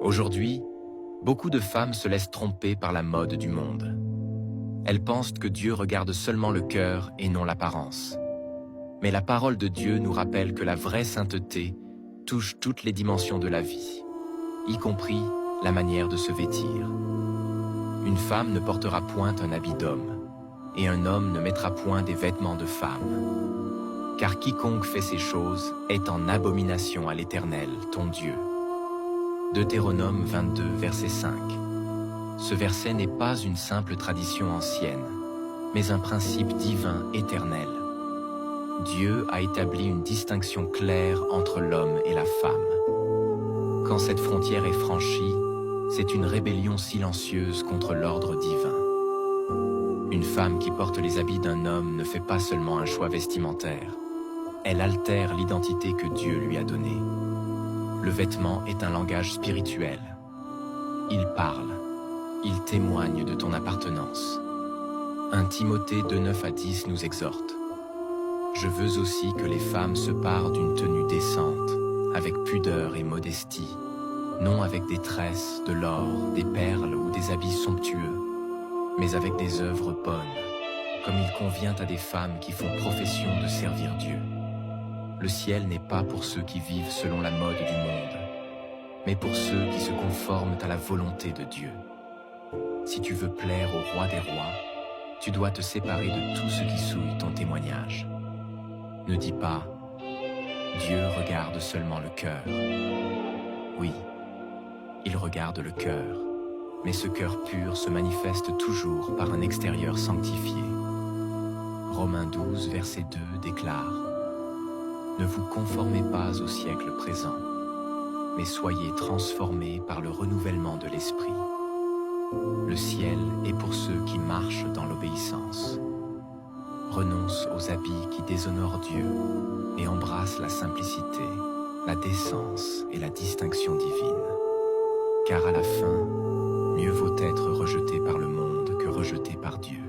Aujourd'hui, beaucoup de femmes se laissent tromper par la mode du monde. Elles pensent que Dieu regarde seulement le cœur et non l'apparence. Mais la parole de Dieu nous rappelle que la vraie sainteté touche toutes les dimensions de la vie, y compris la manière de se vêtir. Une femme ne portera point un habit d'homme, et un homme ne mettra point des vêtements de femme. Car quiconque fait ces choses est en abomination à l'Éternel, ton Dieu. Deutéronome 22, verset 5. Ce verset n'est pas une simple tradition ancienne, mais un principe divin éternel. Dieu a établi une distinction claire entre l'homme et la femme. Quand cette frontière est franchie, c'est une rébellion silencieuse contre l'ordre divin. Une femme qui porte les habits d'un homme ne fait pas seulement un choix vestimentaire, elle altère l'identité que Dieu lui a donnée. Le vêtement est un langage spirituel. Il parle, il témoigne de ton appartenance. 1 Timothée 2, 9 à 10 nous exhorte. Je veux aussi que les femmes se parent d'une tenue décente, avec pudeur et modestie, non avec des tresses, de l'or, des perles ou des habits somptueux, mais avec des œuvres bonnes, comme il convient à des femmes qui font profession de servir Dieu. Le ciel n'est pas pour ceux qui vivent selon la mode du monde, mais pour ceux qui se conforment à la volonté de Dieu. Si tu veux plaire au roi des rois, tu dois te séparer de tout ce qui souille ton témoignage. Ne dis pas « Dieu regarde seulement le cœur ». Oui, il regarde le cœur, mais ce cœur pur se manifeste toujours par un extérieur sanctifié. Romains 12, verset 2 déclare « Ne vous conformez pas au siècle présent, mais soyez transformés par le renouvellement de l'esprit. Le ciel est pour ceux qui marchent dans l'obéissance. Renonce aux habits qui déshonorent Dieu et embrasse la simplicité, la décence et la distinction divine. Car à la fin, mieux vaut être rejeté par le monde que rejeté par Dieu.